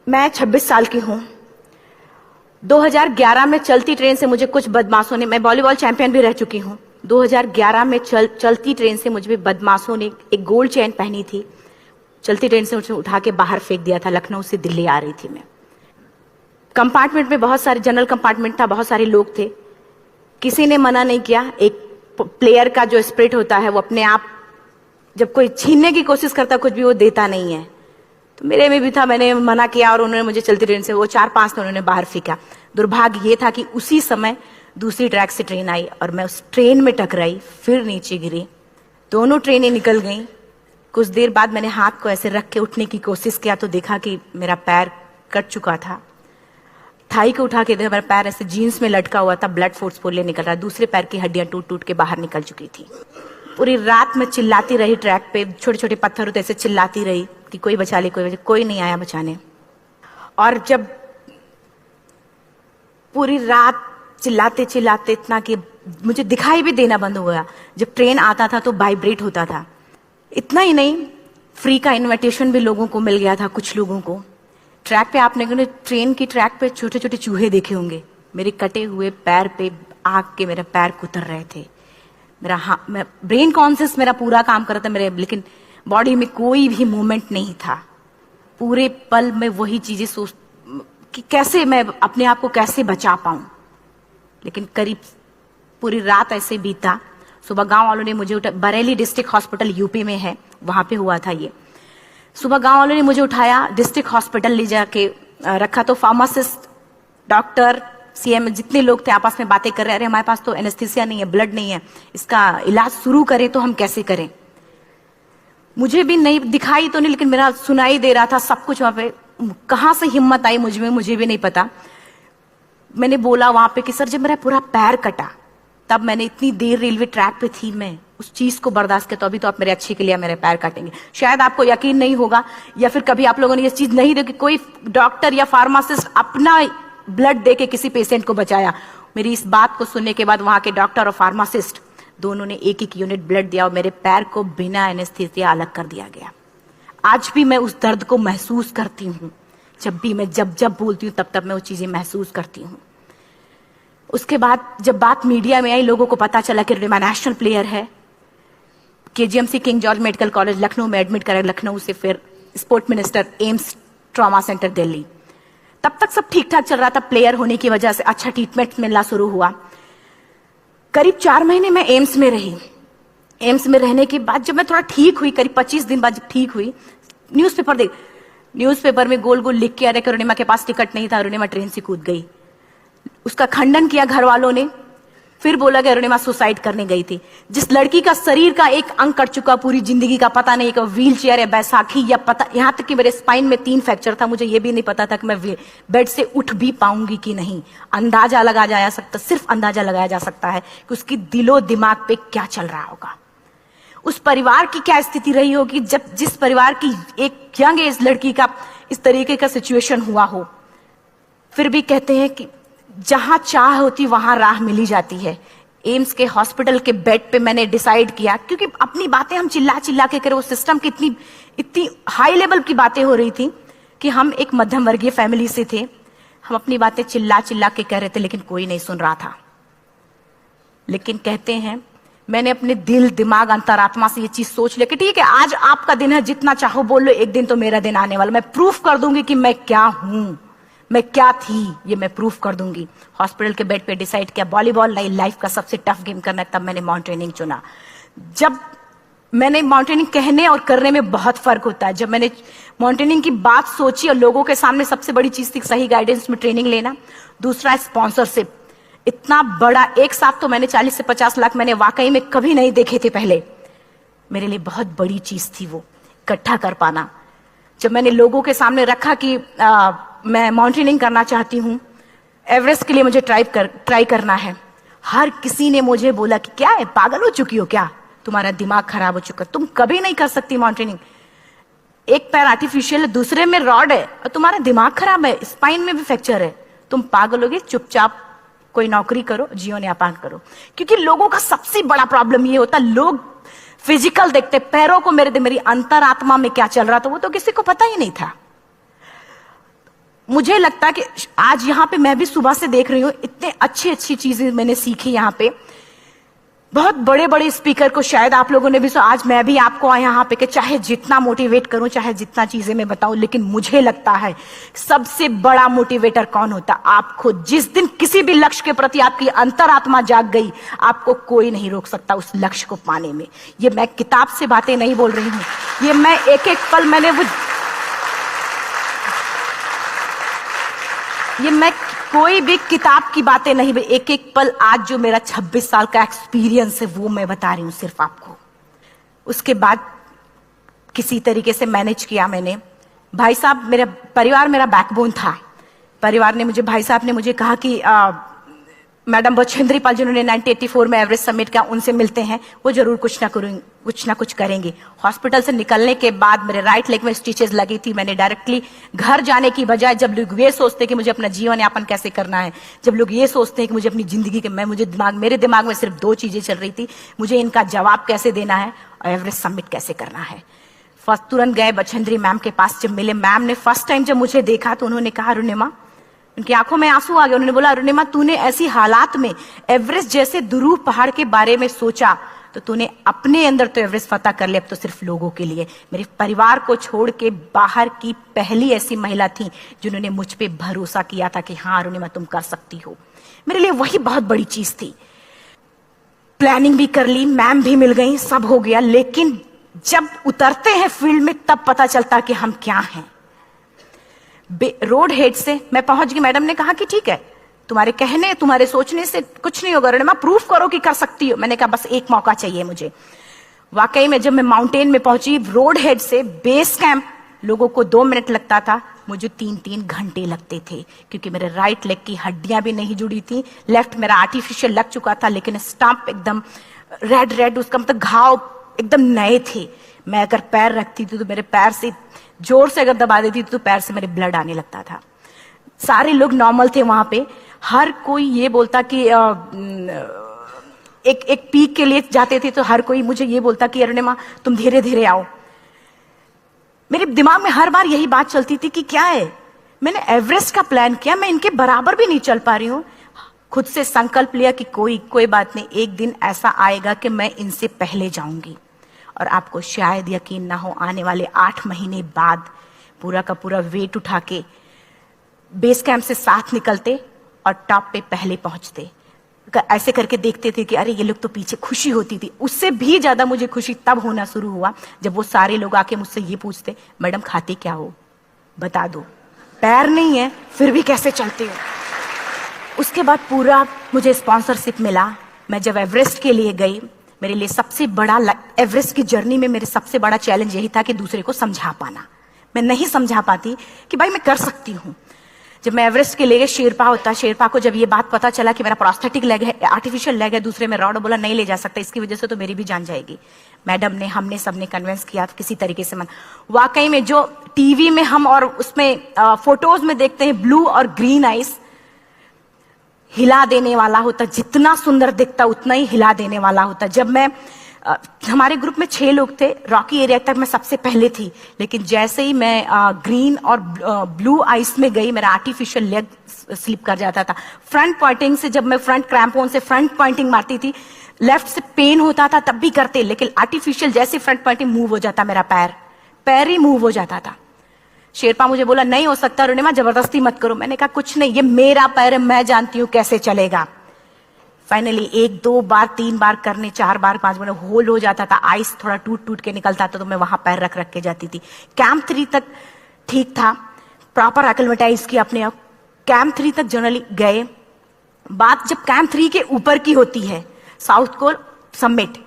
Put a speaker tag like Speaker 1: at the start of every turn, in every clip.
Speaker 1: मैं 26 साल की हूँ। 2011 में चलती ट्रेन से मुझे कुछ बदमाशों ने, मैं वॉलीबॉल चैंपियन भी रह चुकी हूँ, 2011 में चलती ट्रेन से मुझे बदमाशों ने एक गोल्ड चेन पहनी थी, चलती ट्रेन से मुझे उठा के बाहर फेंक दिया था। लखनऊ से दिल्ली आ रही थी मैं। कंपार्टमेंट में बहुत सारे, जनरल कंपार्टमेंट था, बहुत सारे लोग थे, किसी ने मना नहीं किया। एक प्लेयर का जो स्पिरिट होता है वो अपने आप, जब कोई छीनने की कोशिश करता कुछ भी, वो देता नहीं है। तो मेरे में भी था, मैंने मना किया और उन्होंने मुझे चलती ट्रेन से वो 4-5 ने उन्होंने बाहर फेंका। दुर्भाग्य ये था कि उसी समय दूसरी ट्रैक से ट्रेन आई और मैं उस ट्रेन में टकराई, फिर नीचे गिरी, दोनों ट्रेनें निकल गईं। कुछ देर बाद मैंने हाथ को ऐसे रख के उठने की कोशिश किया तो देखा कि मेरा पैर कट चुका था। थाई को उठा के देखा, मेरा पैर ऐसे जीन्स में लटका हुआ था, ब्लड फोर्सफुली निकल रहा, दूसरे पैर की हड्डियां टूट टूट के बाहर निकल चुकी थी। पूरी रात में चिल्लाती रही ट्रैक पे, छोटे छोटे पत्थर होते ऐसे चिल्लाती रही कि कोई बचा ले, कोई नहीं आया बचाने। और जब पूरी रात चिल्लाते चिल्लाते इतना कि मुझे दिखाई भी देना बंद हो गया, जब ट्रेन आता था तो वाइब्रेट होता था। इतना ही नहीं, फ्री का इनविटेशन भी लोगों को मिल गया था, कुछ लोगों को। ट्रैक पे आपने ट्रेन की ट्रैक पे छोटे छोटे चूहे देखे होंगे, मेरे कटे हुए पैर पे आग के मेरे पैर कुतर रहे थे। मैं ब्रेन कॉन्शियस मेरा पूरा काम कर रहा था मेरे, लेकिन बॉडी में कोई भी मूवमेंट नहीं था। पूरे पल में वही चीजें सोच कि कैसे मैं अपने आप को कैसे बचा पाऊं। लेकिन करीब पूरी रात ऐसे बीता। सुबह गांव वालों ने मुझे बरेली डिस्ट्रिक्ट हॉस्पिटल यूपी में है, वहां पे हुआ था ये। सुबह गांव वालों ने मुझे उठाया, डिस्ट्रिक्ट हॉस्पिटल ले जाके रखा। तो फार्मासिस्ट, डॉक्टर, सीएम, जितने लोग थे आपस में बातें कर रहे, अरे हमारे पास तो एनेस्थीसिया नहीं है, ब्लड नहीं है, इसका इलाज शुरू करें तो हम कैसे करें। मुझे भी नहीं दिखाई तो नहीं, लेकिन मेरा सुनाई दे रहा था सब कुछ। वहां पे कहां से हिम्मत आई मुझ में, मुझे भी नहीं पता। मैंने बोला वहां पे कि सर जब मेरा पूरा पैर कटा, तब मैंने इतनी देर रेलवे ट्रैक पे थी, मैं उस चीज को बर्दाश्त किया, तो अभी तो आप मेरे अच्छे के लिए मेरे पैर काटेंगे। शायद आपको यकीन नहीं होगा, या फिर कभी आप लोगों ने ये चीज नहीं देखी, कोई डॉक्टर या फार्मासिस्ट अपना ब्लड दे के किसी पेशेंट को बचाया। मेरी इस बात को सुनने के बाद वहां के डॉक्टर और फार्मासिस्ट दोनों ने एक एक यूनिट ब्लड दिया और मेरे पैर को बिना एनेस्थीसिया अलग कर दिया गया। आज भी मैं उस दर्द को महसूस करती हूँ। जब भी मैं जब बोलती हूँ तब मैं वो चीजें महसूस करती हूँ। उसके बाद जब बात मीडिया में आई, लोगों को पता चला कि रिमा नेशनल प्लेयर है, KGMC king George medical college Lucknow में एडमिट करा, लखनऊ से फिर sport minister, AIIMS trauma centre Delhi. तब तक सब ठीक ठाक चल रहा था, प्लेयर होने की वजह से अच्छा ट्रीटमेंट मिलना शुरू हुआ। करीब 4 महीने मैं एम्स में रही। एम्स में रहने के बाद जब मैं थोड़ा ठीक हुई, करीब 25 दिन बाद जब ठीक हुई, न्यूज़पेपर में गोल गोल लिख के आ रहे कि अरुणिमा के पास टिकट नहीं था, अरुणिमा ट्रेन से कूद गई। उसका खंडन किया घर वालों ने, फिर बोला कि अरुणिमा सुसाइड करने गई थी। जिस लड़की का शरीर का एक अंग कट चुका, पूरी जिंदगी का पता नहीं, कि व्हील चेयर है, बैसाखी, या पता, यहां तक कि मेरे स्पाइन में 3 फ्रैक्चर था, मुझे यह भी नहीं पता था कि मैं बेड से उठ भी पाऊंगी कि नहीं। अंदाजा लगाया जा सकता, सिर्फ अंदाजा लगाया जा सकता है कि उसकी दिलो दिमाग पे क्या चल रहा होगा, उस परिवार की क्या स्थिति रही होगी, जब जिस परिवार की एक यंग एज लड़की का इस तरीके का सिचुएशन हुआ हो। फिर भी कहते हैं कि जहां चाह होती वहां राह मिली जाती है। एम्स के हॉस्पिटल के बेड पे मैंने डिसाइड किया, क्योंकि अपनी बातें हम चिल्ला चिल्ला के करे, वो सिस्टम की इतनी हाई लेवल की बातें हो रही थी कि हम एक मध्यम वर्गीय फैमिली से थे, हम अपनी बातें चिल्ला चिल्ला के कह रहे थे, लेकिन कोई नहीं सुन रहा था। लेकिन कहते हैं मैंने अपने दिल, दिमाग, अंतरात्मा से ये चीज सोच लिया कि ठीक है, आज आपका दिन है, जितना चाहो बोल लो, एक दिन तो मेरा दिन आने वाला, मैं प्रूफ कर दूंगी कि मैं क्या हूं, मैं क्या थी, ये मैं प्रूफ कर दूंगी। हॉस्पिटल के बेड पे डिसाइड किया वॉलीबॉल लाइफ का सबसे टफ गेम करना है, तब मैंने माउंटेनिंग चुना। जब मैंने माउंटेनिंग कहने और करने में बहुत फर्क होता है। जब मैंने माउंटेनिंग की बात सोची और लोगों के सामने, सबसे बड़ी चीज थी सही गाइडेंस में ट्रेनिंग लेना, दूसरा स्पॉन्सरशिप। इतना बड़ा एक साथ तो मैंने 40 से 50 लाख मैंने वाकई में कभी नहीं देखे थे पहले। मेरे लिए बहुत बड़ी चीज थी वो इकट्ठा कर पाना। जब मैंने लोगों के सामने रखा कि मैं माउंटेनिंग करना चाहती हूँ, एवरेस्ट के लिए मुझे ट्राई करना है, हर किसी ने मुझे बोला कि क्या है, पागल हो चुकी हो क्या, तुम्हारा दिमाग खराब हो चुका, तुम कभी नहीं कर सकती माउंटेनिंग। एक पैर आर्टिफिशियल है, दूसरे में रॉड है, और तुम्हारा दिमाग खराब है, स्पाइन में भी फ्रैक्चर है, तुम पागल होगे, चुपचाप कोई नौकरी करो, जीवन यापन करो। क्योंकि लोगों का सबसे बड़ा प्रॉब्लम ये होता, लोग फिजिकल देखते, पैरों को मेरी अंतरात्मा में क्या चल रहा था वो तो किसी को पता ही नहीं था। मुझे लगता है कि आज यहाँ पे मैं भी सुबह से देख रही हूँ, इतने अच्छी अच्छी चीजें मैंने सीखी यहाँ पे। बहुत बड़े बड़े स्पीकर को शायद आप लोगों ने भी आज मैं भी आपको यहाँ पे कि चाहे जितना मोटिवेट करूं, चाहे जितना चीजें मैं बताऊं, लेकिन मुझे लगता है सबसे बड़ा मोटिवेटर कौन होता? आप खुद। जिस दिन किसी भी लक्ष्य के प्रति आपकी अंतरात्मा जाग गई, आपको कोई नहीं रोक सकता उस लक्ष्य को पाने में। ये मैं किताब से बातें नहीं बोल रही हूं, ये मैं एक एक पल मैंने ये मैं कोई भी किताब की बातें नहीं, एक एक पल आज जो मेरा 26 साल का एक्सपीरियंस है वो मैं बता रही हूं सिर्फ आपको। उसके बाद किसी तरीके से मैनेज किया मैंने। भाई साहब, मेरा परिवार मेरा बैकबोन था। परिवार ने मुझे, भाई साहब ने मुझे कहा कि मैडम बछेंद्री पाल जिन्होंने 1984 में एवरेस्ट समिट किया, उनसे मिलते हैं, वो जरूर कुछ ना कुछ करेंगे। हॉस्पिटल से निकलने के बाद मेरे राइट लेग में स्टिचेस लगी थी। मैंने डायरेक्टली घर जाने की बजाय, जब लोग ये सोचते हैं कि मुझे अपना जीवन यापन कैसे करना है, जब लोग ये सोचते हैं कि मुझे अपनी जिंदगी के, मेरे दिमाग में सिर्फ 2 चीजें चल रही थी, मुझे इनका जवाब कैसे देना है और एवरेस्ट समिट कैसे करना है। फर्स्ट तुरंत गए बछेंद्री मैम के पास। जब मिले, मैम ने फर्स्ट टाइम जब मुझे देखा तो उन्होंने कहा, अरुणिमा, उनकी आंखों में आंसू आ गए। उन्होंने बोला, अरुणिमा, तूने ऐसी हालात में एवरेस्ट जैसे दुरूह पहाड़ के बारे में सोचा तो तूने अपने अंदर तो एवरेस्ट फतह कर लिया, अब तो सिर्फ लोगों के लिए। मेरे परिवार को छोड़ के बाहर की पहली ऐसी महिला थी जिन्होंने मुझ पे भरोसा किया था कि हाँ अरुणिमा, तुम कर सकती हो। मेरे लिए वही बहुत बड़ी चीज थी। प्लानिंग भी कर ली, मैम भी मिल गई, सब हो गया। लेकिन जब उतरते हैं फील्ड में तब पता चलता कि हम क्या हैं। रोड हेड से मैं पहुंच गई। मैडम ने कहा कि ठीक है, तुम्हारे कहने, तुम्हारे सोचने से कुछ नहीं होगा अरुणिमा, प्रूफ करो कि कर सकती हो। मैंने कहा बस एक मौका चाहिए मुझे। वाकई में जब मैं माउंटेन में पहुंची, रोड हेड से बेस कैंप लोगों को 2 मिनट लगता था, मुझे 3-3 घंटे लगते थे, क्योंकि मेरे राइट लेग की हड्डियां भी नहीं जुड़ी थी। लेफ्ट मेरा आर्टिफिशियल लग चुका था, लेकिन स्टंप एकदम रेड, उसका मतलब घाव एकदम नए थे। मैं अगर पैर रखती थी तो मेरे पैर से जोर से अगर दबा देती थी तो पैर से मेरे ब्लड आने लगता था। सारे लोग नॉर्मल थे वहां पे। हर कोई ये बोलता कि एक पीक के लिए जाते थे तो हर कोई मुझे ये बोलता कि अरुणिमा, तुम धीरे धीरे आओ। मेरे दिमाग में हर बार यही बात चलती थी कि क्या है, मैंने एवरेस्ट का प्लान किया, मैं इनके बराबर भी नहीं चल पा रही हूं। खुद से संकल्प लिया कि कोई बात नहीं, एक दिन ऐसा आएगा कि मैं इनसे पहले जाऊंगी। और आपको शायद यकीन ना हो, आने वाले 8 महीने बाद पूरा का पूरा वेट उठा के बेस कैंप से साथ निकलते और टॉप पे पहले पहुंचते। ऐसे करके देखते थे कि अरे ये लोग तो पीछे। खुशी होती थी। उससे भी ज्यादा मुझे खुशी तब होना शुरू हुआ जब वो सारे लोग आके मुझसे ये पूछते, मैडम खाते क्या हो, बता दो। पैर नहीं है फिर भी कैसे चलते हो। उसके बाद पूरा मुझे स्पॉन्सरशिप मिला। मैं जब एवरेस्ट के लिए गई, मेरे लिए सबसे बड़ा, एवरेस्ट की जर्नी में मेरे सबसे बड़ा चैलेंज यही था कि दूसरे को समझा पाना। मैं नहीं समझा पाती कि भाई मैं कर सकती हूं। जब मैं एवरेस्ट के लिए, शेरपा होता, शेरपा को जब ये बात पता चला कि मेरा प्रोस्थेटिक लेग है, आर्टिफिशियल लेग है, दूसरे में रॉड, बोला नहीं ले जा सकता, इसकी वजह से तो मेरी भी जान जाएगी। मैडम ने, हमने सबने कन्विंस किया किसी तरीके से। मन वाकई में जो टीवी में हम और उसमें फोटोज में देखते हैं, ब्लू और ग्रीन आइस, हिला देने वाला होता। जितना सुंदर दिखता उतना ही हिला देने वाला होता। जब मैं, हमारे ग्रुप में 6 लोग थे, रॉकी एरिया तक मैं सबसे पहले थी, लेकिन जैसे ही मैं ग्रीन और ब्लू आइस में गई, मेरा आर्टिफिशियल लेग स्लिप कर जाता था। फ्रंट पॉइंटिंग से, जब मैं फ्रंट क्रैम्पोन से फ्रंट पॉइंटिंग मारती थी, लेफ्ट से पेन होता था तब भी करते, लेकिन आर्टिफिशियल जैसे फ्रंट पॉइंटिंग मूव हो जाता, मेरा पैर ही मूव हो जाता था। शेरपा मुझे बोला नहीं हो सकता अरुणिमा, जबरदस्ती मत करो। मैंने कहा कुछ नहीं, ये मेरा पैर है, मैं जानती हूं कैसे चलेगा। फाइनली 1, 2 बार, 3 बार करने, 4 बार, 5 बार होल हो जाता था। आइस थोड़ा टूट के निकलता था तो मैं वहां पैर रख के जाती थी। कैंप 3 तक ठीक था, प्रॉपर एक्लिमेटाइज किया अपने आप। कैंप 3 तक जनरली गए। बात जब कैंप 3 के ऊपर की होती है, साउथ कोल समिट,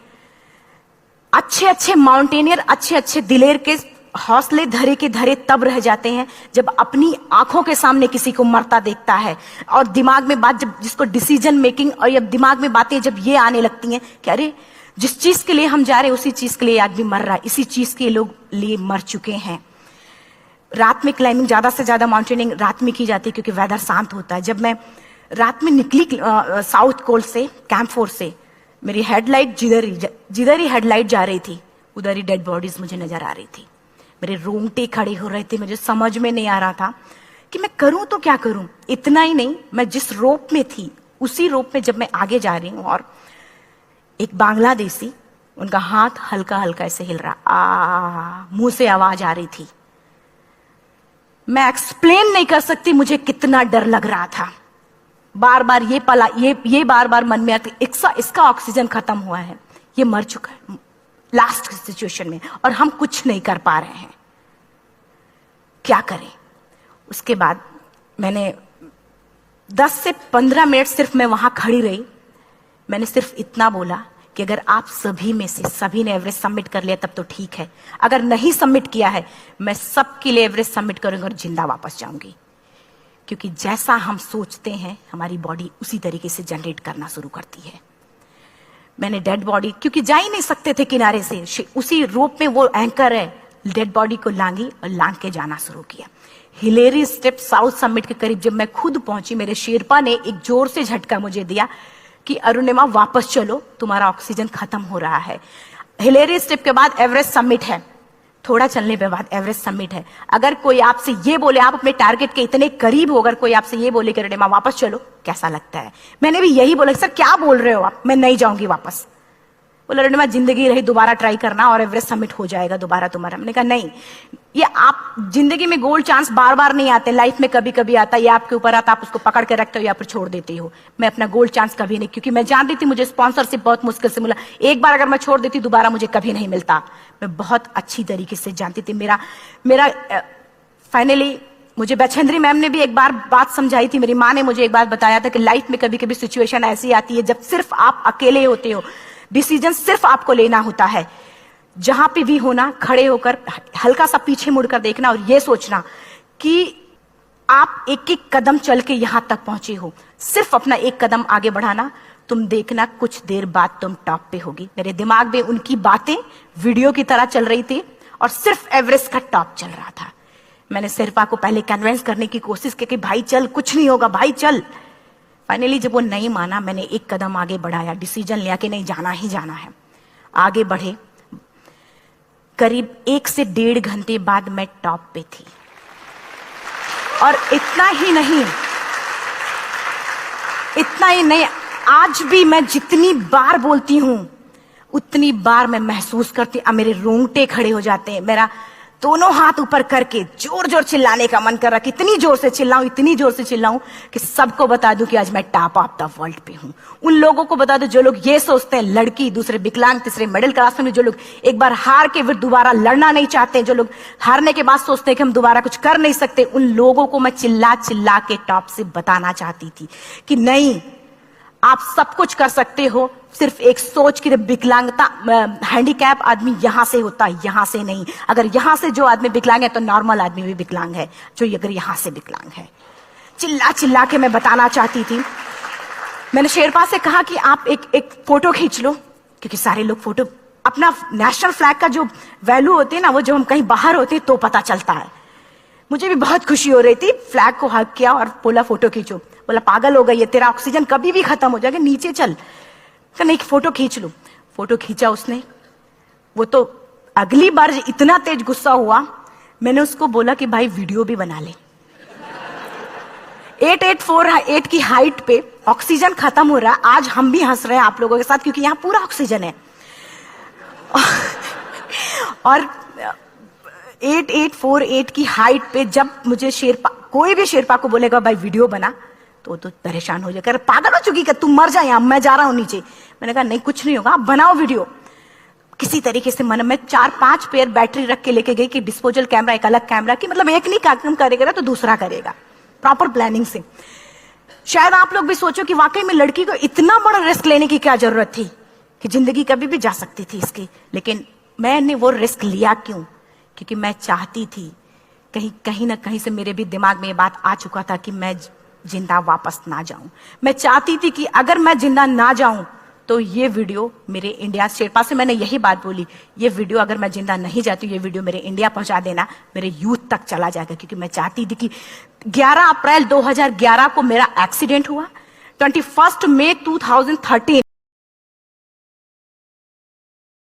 Speaker 1: अच्छे माउंटेनियर, अच्छे दिलेर के हौसले धरे के धरे तब रह जाते हैं जब अपनी आंखों के सामने किसी को मरता देखता है। और दिमाग में बात, जब जिसको डिसीजन मेकिंग, और जब दिमाग में बातें जब ये आने लगती हैं कि अरे जिस चीज के लिए हम जा रहे हैं उसी चीज के लिए आदमी मर रहा है, इसी चीज के लोग लिए मर चुके हैं। रात में क्लाइंबिंग, ज्यादा से ज्यादा माउंटेनिंग रात में की जाती है क्योंकि वेदर शांत होता है। जब मैं रात में निकली साउथ कोल से, कैंप 4 से, मेरी हेडलाइट जिधर ही हेडलाइट जा रही थी उधर ही डेड बॉडीज मुझे नजर आ रही थी। मेरे रोंगटे खड़े हो रहे थे, मुझे समझ में नहीं आ रहा था कि मैं करूं तो क्या करूं। इतना ही नहीं, मैं जिस रोप में थी उसी रोप में जब मैं आगे जा रही हूं और एक बांग्लादेशी, उनका हाथ हल्का हल्का ऐसे हिल रहा, मुंह से आवाज आ रही थी। मैं एक्सप्लेन नहीं कर सकती मुझे कितना डर लग रहा था। बार बार ये बार बार मन में आती, इसका ऑक्सीजन खत्म हुआ है, ये मर चुका है लास्ट सिचुएशन में, और हम कुछ नहीं कर पा रहे हैं, क्या करें। उसके बाद मैंने 10 से 15 मिनट सिर्फ मैं वहां खड़ी रही। मैंने सिर्फ इतना बोला कि अगर आप सभी में से सभी ने एवरेस्ट सबमिट कर लिया तब तो ठीक है, अगर नहीं सबमिट किया है मैं सबके लिए एवरेस्ट सबमिट करूंगी और जिंदा वापस जाऊंगी। क्योंकि जैसा हम सोचते हैं हमारी बॉडी उसी तरीके से जनरेट करना शुरू करती है। मैंने डेड बॉडी, क्योंकि जा ही नहीं सकते थे किनारे से, उसी रोप में वो एंकर है, डेड बॉडी को लांगी और लांग के जाना शुरू किया। हिलेरी स्टेप साउथ समिट के करीब जब मैं खुद पहुंची, मेरे शेरपा ने एक जोर से झटका मुझे दिया कि अरुणिमा वापस चलो, तुम्हारा ऑक्सीजन खत्म हो रहा है। हिलेरी स्टेप के बाद एवरेस्ट समिट है, थोड़ा चलने के बाद एवरेस्ट समिट है। अगर कोई आपसे ये बोले, आप अपने टारगेट के इतने करीब हो, अगर कोई आपसे ये बोले कि अरुणिमा वापस चलो, कैसा लगता है। मैंने भी यही बोला, सर क्या बोल रहे हो आप, मैं नहीं जाऊंगी वापस। बोला अरुणिमा जिंदगी रही, दोबारा ट्राई करना और एवरेस्ट समिट हो जाएगा दोबारा तुम्हारा। मैंने कहा नहीं, ये आप जिंदगी में गोल्ड चांस बार बार नहीं आते, लाइफ में कभी कभी आता है, ये आपके ऊपर आता, आप उसको पकड़ के रखते हो या फिर छोड़ देते हो। मैं अपना गोल्ड चांस कभी नहीं, क्योंकि मैं जानती थी मुझे स्पॉन्सरशिप बहुत मुश्किल से मिला, एक बार अगर मैं छोड़ देती दोबारा मुझे कभी नहीं मिलता। मैं बहुत अच्छी तरीके से जानती थी। मेरा फाइनली मुझे बछेंद्री मैम ने भी एक बार बात समझाई थी, मेरी माँ ने मुझे एक बार बताया था कि लाइफ में कभी कभी सिचुएशन ऐसी आती है जब सिर्फ आप अकेले होते हो, डिसीजन सिर्फ आपको लेना होता है। जहां पे भी होना, खड़े होकर हल्का सा पीछे मुड़कर देखना और ये सोचना कि आप एक एक कदम चल के यहां तक पहुंचे हो, सिर्फ अपना एक कदम आगे बढ़ाना, तुम देखना कुछ देर बाद तुम टॉप पे होगी। मेरे दिमाग में उनकी बातें वीडियो की तरह चल रही थी और सिर्फ एवरेस्ट का टॉप चल रहा था। मैंने शेरपा को पहले कन्विंस करने की कोशिश की कि भाई चल, कुछ नहीं होगा भाई चल। फाइनली जब वो नहीं माना, मैंने एक कदम आगे बढ़ाया, डिसीजन लिया कि नहीं जाना ही जाना है। आगे बढ़े, करीब 1 से 1.5 घंटे बाद मैं टॉप पे थी। और इतना ही नहीं, आज भी मैं जितनी बार बोलती हूं उतनी बार मैं महसूस करती, अब मेरे रोंगटे खड़े हो जाते हैं, मेरा दोनों हाथ ऊपर करके जोर जोर चिल्लाने का मन कर रहा कि इतनी जोर से चिल्लाऊं कि सबको बता दूं कि आज मैं टॉप ऑफ द वर्ल्ड पे हूं। उन लोगों को बता दूं जो लोग ये सोचते हैं, लड़की, दूसरे विकलांग, तीसरे मिडिल क्लास में, जो लोग एक बार हार के फिर दोबारा लड़ना नहीं चाहते, जो लोग हारने के बाद सोचते हैं कि हम दोबारा कुछ कर नहीं सकते, उन लोगों को मैं चिल्ला चिल्ला के टॉप से बताना चाहती थी कि नहीं, आप सब कुछ कर सकते हो, सिर्फ एक सोच की विकलांगता, हैंडीकैप आदमी यहां से होता है, यहां से नहीं। अगर यहां से जो आदमी विकलांग है तो नॉर्मल आदमी भी विकलांग है, जो अगर यहां से विकलांग है। चिल्ला चिल्ला के मैं बताना चाहती थी। मैंने शेरपा से कहा कि आप एक फोटो खींच लो, क्योंकि सारे लोग फोटो, अपना नेशनल फ्लैग का जो वैल्यू होती है ना, वो जो हम कहीं बाहर होते हैं तो पता चलता है। मुझे भी बहुत खुशी हो रही थी, फ्लैग को हग किया और बोला फोटो खींचो। बोला पागल हो गई है, तेरा ऑक्सीजन कभी भी खत्म हो जाएगा, नीचे चल। नहीं, फोटो खींच लो। फोटो खींचा उसने। वो तो अगली बार इतना तेज गुस्सा हुआ, मैंने उसको बोला कि भाई वीडियो भी बना ले। 8848 की हाइट पे ऑक्सीजन खत्म हो रहा है, आज हम भी हंस रहे हैं आप लोगों के साथ क्योंकि यहां पूरा ऑक्सीजन है। और 8848 की हाइट पे जब मुझे शेरपा, कोई भी शेरपा को बोलेगा भाई वीडियो बना, तो परेशान हो जाएगा, पागल हो चुकी, तू मर जा यहां, मैं जा रहा हूं नीचे। मैंने कहा नहीं, कुछ नहीं होगा, आप बनाओ वीडियो। किसी तरीके से मन में 4-5 पेयर बैटरी रख के लेके गई कि डिस्पोजल कैमरा, एक अलग कैमरा की, मतलब एक नहीं काम करेगा तो दूसरा करेगा, प्रॉपर प्लानिंग से। शायद आप लोग भी सोचो कि वाकई में लड़की को इतना बड़ा रिस्क लेने की क्या जरूरत थी, कि जिंदगी कभी भी जा सकती थी इसकी। लेकिन मैंने वो रिस्क लिया क्यों? क्योंकि मैं चाहती थी, कहीं ना कहीं से मेरे भी दिमाग में ये बात आ चुका था कि मैं जिंदा वापस ना जाऊं। मैं चाहती थी कि अगर मैं जिंदा ना जाऊं तो ये वीडियो मेरे इंडिया, शेरपा से मैंने यही बात बोली, ये वीडियो अगर मैं जिंदा नहीं जाती, ये वीडियो मेरे इंडिया पहुंचा देना, मेरे यूथ तक चला जाएगा। क्योंकि मैं चाहती थी कि 11 अप्रैल 2011 को मेरा एक्सीडेंट हुआ, 21 मई 2013